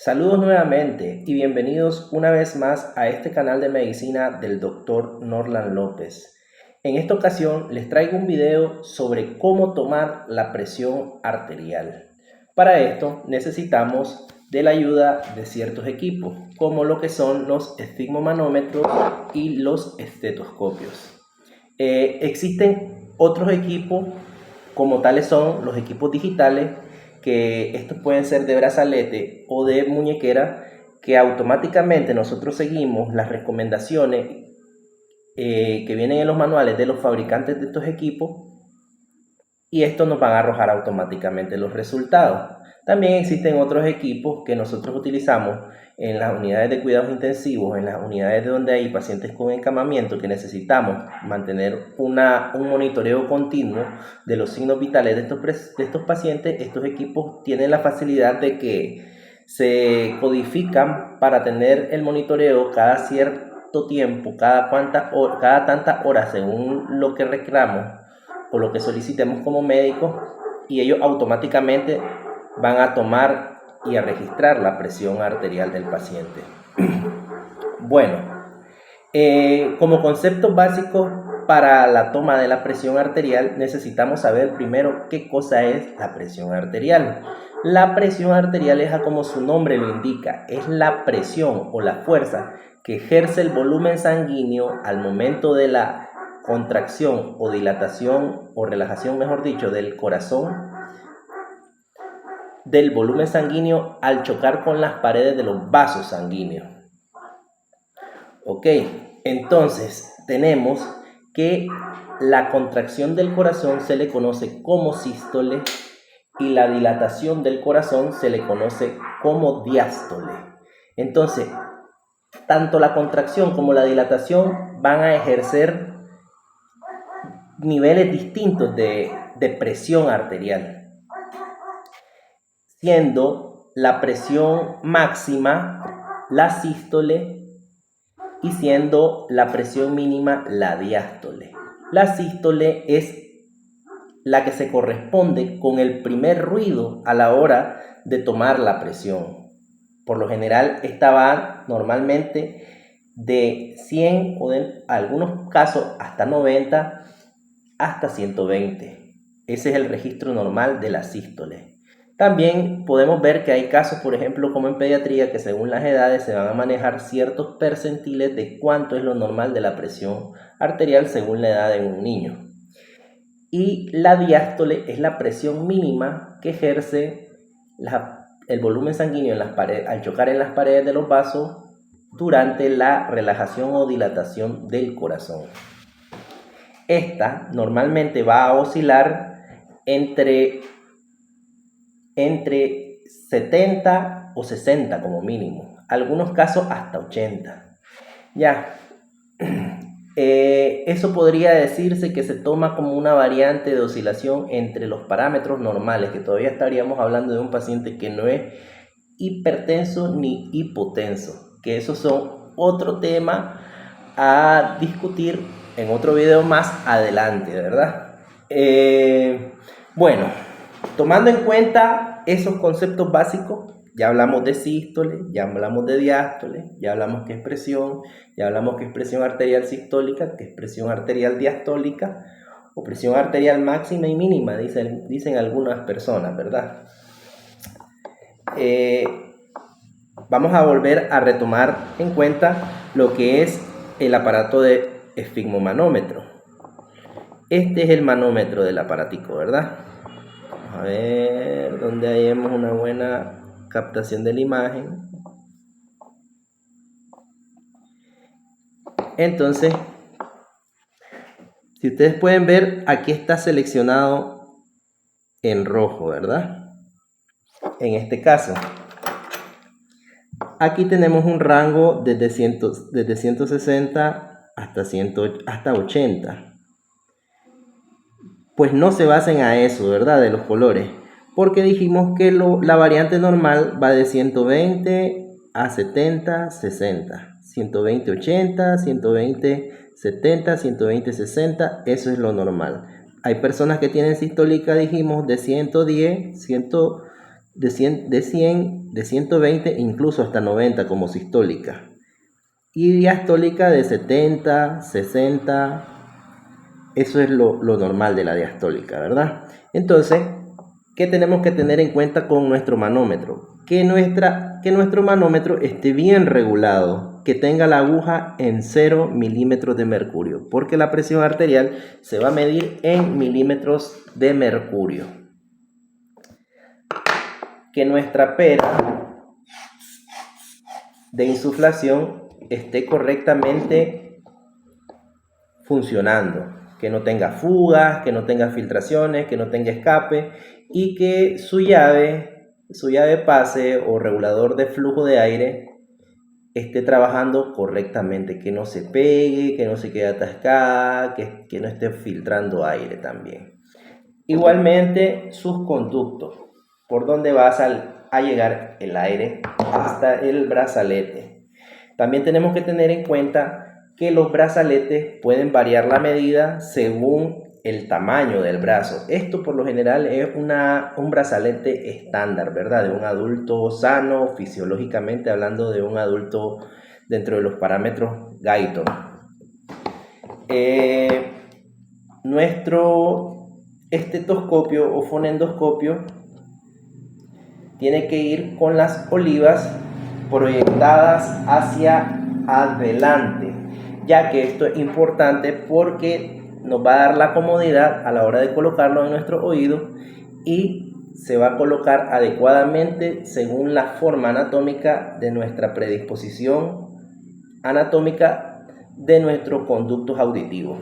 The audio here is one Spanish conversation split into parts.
Saludos nuevamente y bienvenidos una vez más a este canal de medicina del Dr. Norland López. En esta ocasión les traigo un video sobre cómo tomar la presión arterial. Para esto necesitamos de la ayuda de ciertos equipos, como lo que son los esfigmomanómetros y los estetoscopios. Existen otros equipos, como tales son los equipos digitales, que estos pueden ser de brazalete o de muñequera, que automáticamente nosotros seguimos las recomendaciones que vienen en los manuales de los fabricantes de estos equipos y estos nos van a arrojar automáticamente los resultados. También existen otros equipos que nosotros utilizamos en las unidades de cuidados intensivos, en las unidades donde hay pacientes con encamamiento, que necesitamos mantener un monitoreo continuo de los signos vitales de estos pacientes. Estos equipos tienen la facilidad de que se codifican para tener el monitoreo cada cierto tiempo, cada tantas horas, según lo que requeramos o lo que solicitemos como médicos, y ellos automáticamente van a tomar y a registrar la presión arterial del paciente. Bueno, como conceptos básicos para la toma de la presión arterial necesitamos saber primero qué cosa es la presión arterial. La presión arterial es, como su nombre lo indica, es la presión o la fuerza que ejerce el volumen sanguíneo al momento de la contracción o dilatación o relajación, mejor dicho, del corazón, del volumen sanguíneo al chocar con las paredes de los vasos sanguíneos. Ok, entonces tenemos que la contracción del corazón se le conoce como sístole y la dilatación del corazón se le conoce como diástole. Entonces, tanto la contracción como la dilatación van a ejercer niveles distintos de presión arterial, siendo la presión máxima la sístole y siendo la presión mínima la diástole. La sístole es la que se corresponde con el primer ruido a la hora de tomar la presión. Por lo general, esta va normalmente de 100 o en algunos casos hasta 90 hasta 120. Ese es el registro normal de la sístole. También podemos ver que hay casos, por ejemplo, como en pediatría, que según las edades se van a manejar ciertos percentiles de cuánto es lo normal de la presión arterial según la edad de un niño. Y la diástole es la presión mínima que ejerce el volumen sanguíneo en las paredes, al chocar en las paredes de los vasos durante la relajación o dilatación del corazón. Esta normalmente va a oscilar entre 70 o 60 como mínimo, algunos casos hasta 80. Ya, eso podría decirse que se toma como una variante de oscilación entre los parámetros normales, que todavía estaríamos hablando de un paciente que no es hipertenso ni hipotenso, que esos son otro tema a discutir en otro video más adelante, ¿verdad? Bueno, tomando en cuenta esos conceptos básicos, ya hablamos de sístole, ya hablamos de diástole, ya hablamos qué es presión, ya hablamos qué es presión arterial sistólica, qué es presión arterial diastólica o presión arterial máxima y mínima, dicen algunas personas, ¿verdad? Vamos a volver a retomar en cuenta lo que es el aparato de esfigmomanómetro. Este es el manómetro del aparatico, ¿verdad? Vamos a ver donde hayamos una buena captación de la imagen. Entonces, si ustedes pueden ver, aquí está seleccionado en rojo, ¿verdad? En este caso, aquí tenemos un rango desde 160 hasta 80. Pues no se basen a eso, ¿verdad? De los colores, porque dijimos que la variante normal va de 120 a 70, 60, 120, 80, 120, 70, 120, 60, eso es lo normal. Hay personas que tienen sistólica, dijimos, de 110, de 120, incluso hasta 90 como sistólica. Y diastólica de 70, 60. Eso es lo normal de la diastólica, ¿verdad? Entonces, ¿qué tenemos que tener en cuenta con nuestro manómetro? Que nuestro manómetro esté bien regulado, que tenga la aguja en 0 milímetros de mercurio, porque la presión arterial se va a medir en milímetros de mercurio. Que nuestra pera de insuflación esté correctamente funcionando, que no tenga fugas, que no tenga filtraciones, que no tenga escape y que su llave pase o regulador de flujo de aire esté trabajando correctamente, que no se pegue, que no se quede atascada, que no esté filtrando aire también. Igualmente sus conductos, por donde va a llegar el aire hasta el brazalete. También tenemos que tener en cuenta que los brazaletes pueden variar la medida según el tamaño del brazo. Esto por lo general es un brazalete estándar, ¿verdad? De un adulto sano, fisiológicamente hablando de un adulto dentro de los parámetros Guyton. Nuestro estetoscopio o fonendoscopio tiene que ir con las olivas proyectadas hacia adelante, ya que esto es importante porque nos va a dar la comodidad a la hora de colocarlo en nuestro oído y se va a colocar adecuadamente según la forma anatómica de nuestra predisposición anatómica de nuestros conductos auditivos.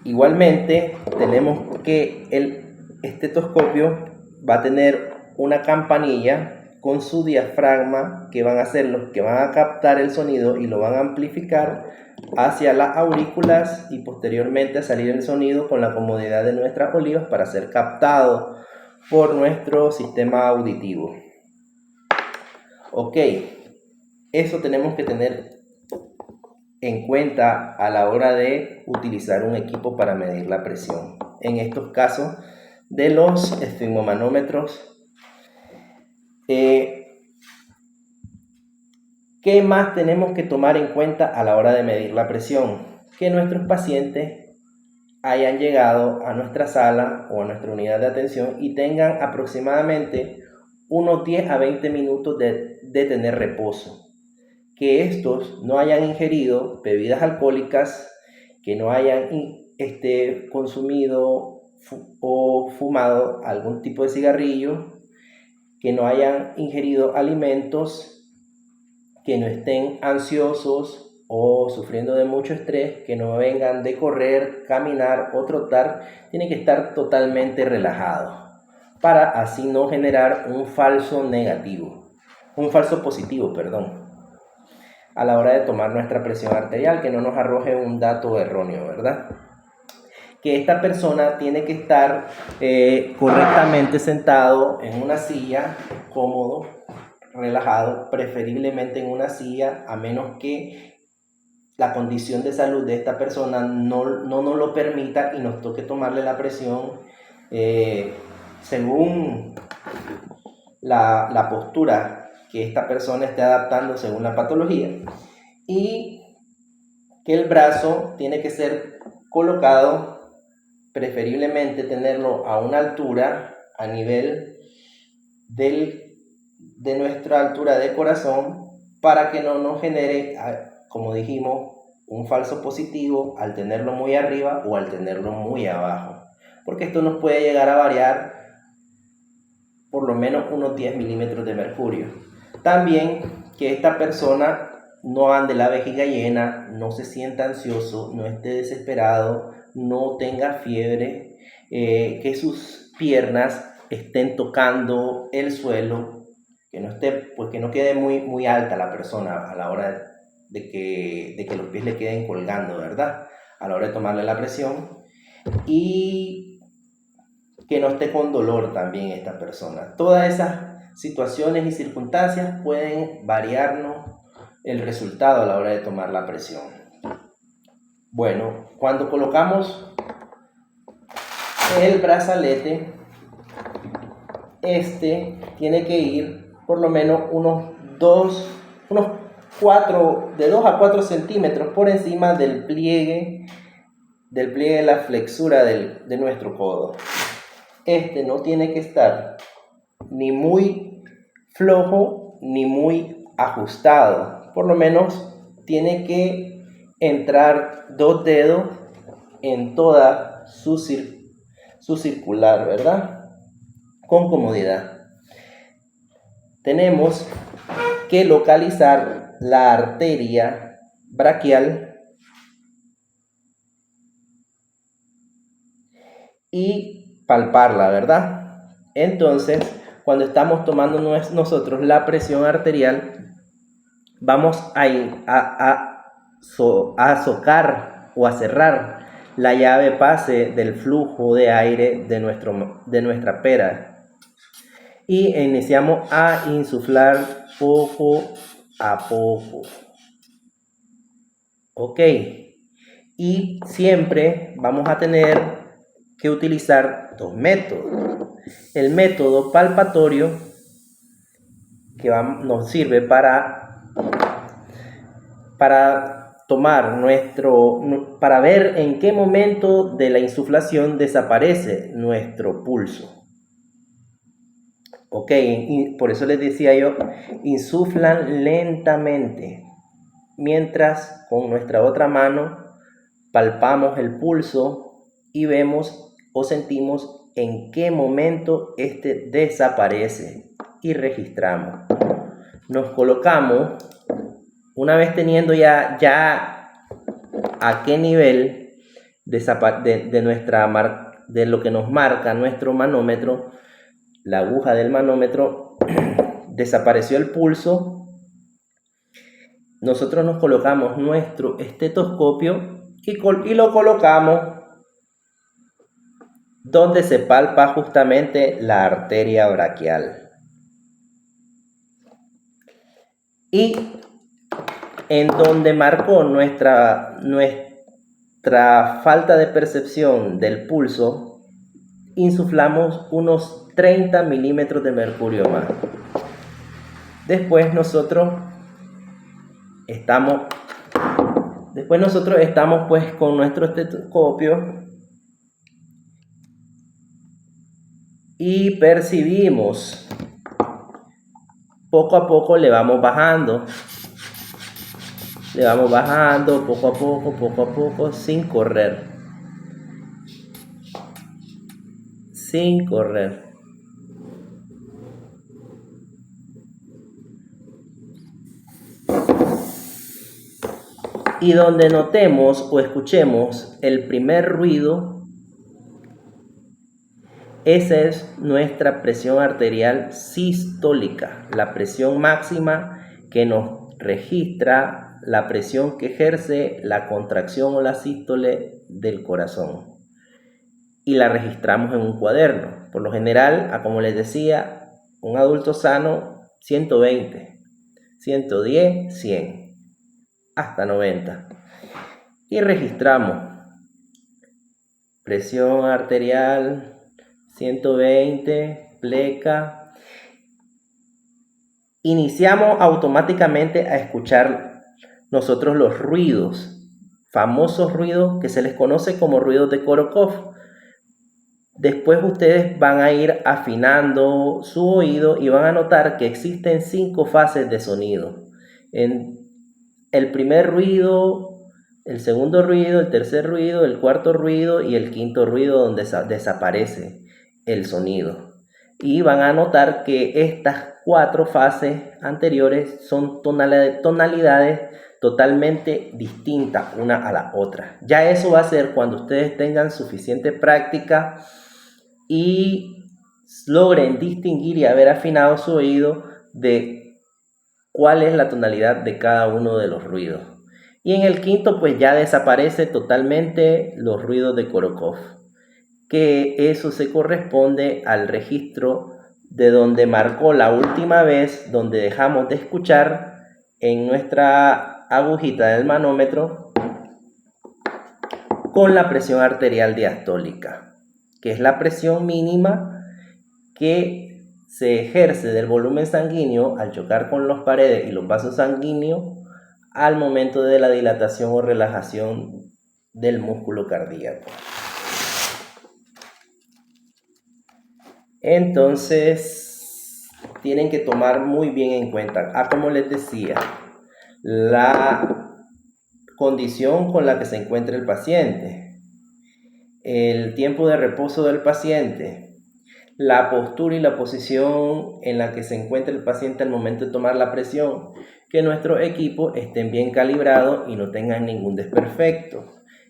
Igualmente tenemos que el estetoscopio va a tener una campanilla con su diafragma que van a ser los que van a captar el sonido y lo van a amplificar hacia las aurículas y posteriormente a salir el sonido con la comodidad de nuestras olivas para ser captado por nuestro sistema auditivo. Ok, eso tenemos que tener en cuenta a la hora de utilizar un equipo para medir la presión. En estos casos de los esfigmomanómetros, ¿qué más tenemos que tomar en cuenta a la hora de medir la presión? Que nuestros pacientes hayan llegado a nuestra sala o a nuestra unidad de atención y tengan aproximadamente unos 10 a 20 minutos de tener reposo. Que estos no hayan ingerido bebidas alcohólicas, que no hayan consumido o fumado algún tipo de cigarrillo, que no hayan ingerido alimentos, que no estén ansiosos o sufriendo de mucho estrés, que no vengan de correr, caminar o trotar. Tienen que estar totalmente relajados para así no generar un falso positivo, a la hora de tomar nuestra presión arterial, que no nos arroje un dato erróneo, ¿verdad? Que esta persona tiene que estar correctamente sentado en una silla, cómodo, relajado, preferiblemente en una silla, a menos que la condición de salud de esta persona no nos lo permita y nos toque tomarle la presión según la postura que esta persona esté adaptando según la patología, y que el brazo tiene que ser colocado, preferiblemente tenerlo a una altura a nivel de nuestra altura de corazón, para que no nos genere, como dijimos, un falso positivo al tenerlo muy arriba o al tenerlo muy abajo, porque esto nos puede llegar a variar por lo menos unos 10 milímetros de mercurio. También que esta persona no ande la vejiga llena, no se sienta ansioso, no esté desesperado, no tenga fiebre, que sus piernas estén tocando el suelo, que no esté, pues que no quede muy alta la persona a la hora de que los pies le queden colgando, ¿verdad? A la hora de tomarle la presión, y que no esté con dolor también esta persona. Todas esas situaciones y circunstancias pueden variarnos el resultado a la hora de tomar la presión. Bueno, cuando colocamos el brazalete, tiene que ir por lo menos unos 4, de 2 a 4 centímetros por encima del pliegue de la flexura de nuestro codo. No tiene que estar ni muy flojo ni muy ajustado. Por lo menos tiene que entrar 2 dedos en toda su circular, ¿verdad? Con comodidad. Tenemos que localizar la arteria braquial y palparla, ¿verdad? Entonces, cuando estamos tomando nosotros la presión arterial, vamos a socar o a cerrar la llave pase del flujo de aire de nuestra pera y iniciamos a insuflar poco a poco. Ok, y siempre vamos a tener que utilizar 2 métodos. El método palpatorio, que nos sirve para tomar para ver en qué momento de la insuflación desaparece nuestro pulso. Ok, y por eso les decía yo, insuflan lentamente, mientras con nuestra otra mano palpamos el pulso y vemos o sentimos en qué momento desaparece y registramos. Nos colocamos, una vez teniendo ya a qué nivel de lo que nos marca nuestro manómetro, la aguja del manómetro, desapareció el pulso, nosotros nos colocamos nuestro estetoscopio y lo colocamos donde se palpa justamente la arteria braquial. Y en donde marcó nuestra falta de percepción del pulso, insuflamos unos 30 milímetros de mercurio más. Después nosotros estamos pues con nuestro estetoscopio y percibimos, poco a poco le vamos bajando poco a poco, sin correr. Y donde notemos o escuchemos el primer ruido, esa es nuestra presión arterial sistólica, la presión máxima que nos registra la presión que ejerce la contracción o la sístole del corazón. Y la registramos en un cuaderno. Por lo general, como les decía, un adulto sano 120, 110, 100, hasta 90. Y registramos presión arterial 120, pleca. Iniciamos automáticamente a escuchar nosotros los ruidos, famosos ruidos que se les conoce como ruidos de Korokov. Después ustedes van a ir afinando su oído y van a notar que existen 5 fases de sonido. En el primer ruido, el segundo ruido, el tercer ruido, el cuarto ruido y el quinto ruido, donde desaparece el sonido. Y van a notar que estas 4 fases anteriores son tonalidades totalmente distintas una a la otra. Ya eso va a ser cuando ustedes tengan suficiente práctica y logren distinguir y haber afinado su oído de cuál es la tonalidad de cada uno de los ruidos. Y en el quinto pues ya desaparece totalmente los ruidos de Korokov, que eso se corresponde al registro de donde marcó la última vez, donde dejamos de escuchar en nuestra agujita del manómetro con la presión arterial diastólica, que es la presión mínima que se ejerce del volumen sanguíneo al chocar con las paredes y los vasos sanguíneos al momento de la dilatación o relajación del músculo cardíaco. Entonces, tienen que tomar muy bien en cuenta, como les decía, la condición con la que se encuentra el paciente, el tiempo de reposo del paciente, la postura y la posición en la que se encuentra el paciente al momento de tomar la presión, que nuestros equipos estén bien calibrados y no tengan ningún desperfecto,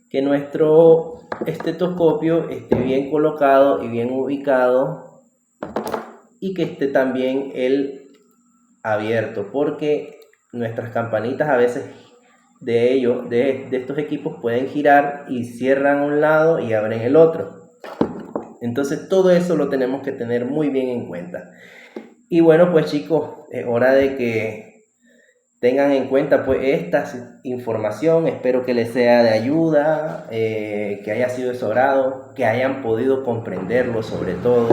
que nuestro estetoscopio esté bien colocado y bien ubicado y que esté también abierto, porque nuestras campanitas a veces de estos equipos pueden girar y cierran un lado y abren el otro. Entonces todo eso lo tenemos que tener muy bien en cuenta. Y bueno, pues chicos, es hora de que tengan en cuenta pues esta información. Espero que les sea de ayuda, que haya sido de su agrado, que hayan podido comprenderlo sobre todo.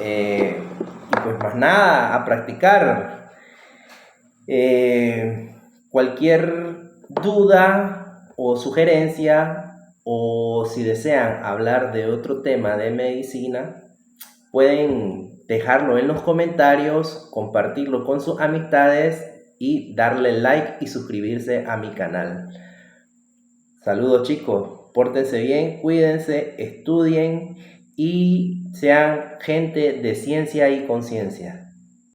Y pues más nada, a practicar. Cualquier duda o sugerencia, o si desean hablar de otro tema de medicina, pueden dejarlo en los comentarios, compartirlo con sus amistades y darle like y suscribirse a mi canal. Saludos chicos, pórtense bien, cuídense, estudien y sean gente de ciencia y conciencia.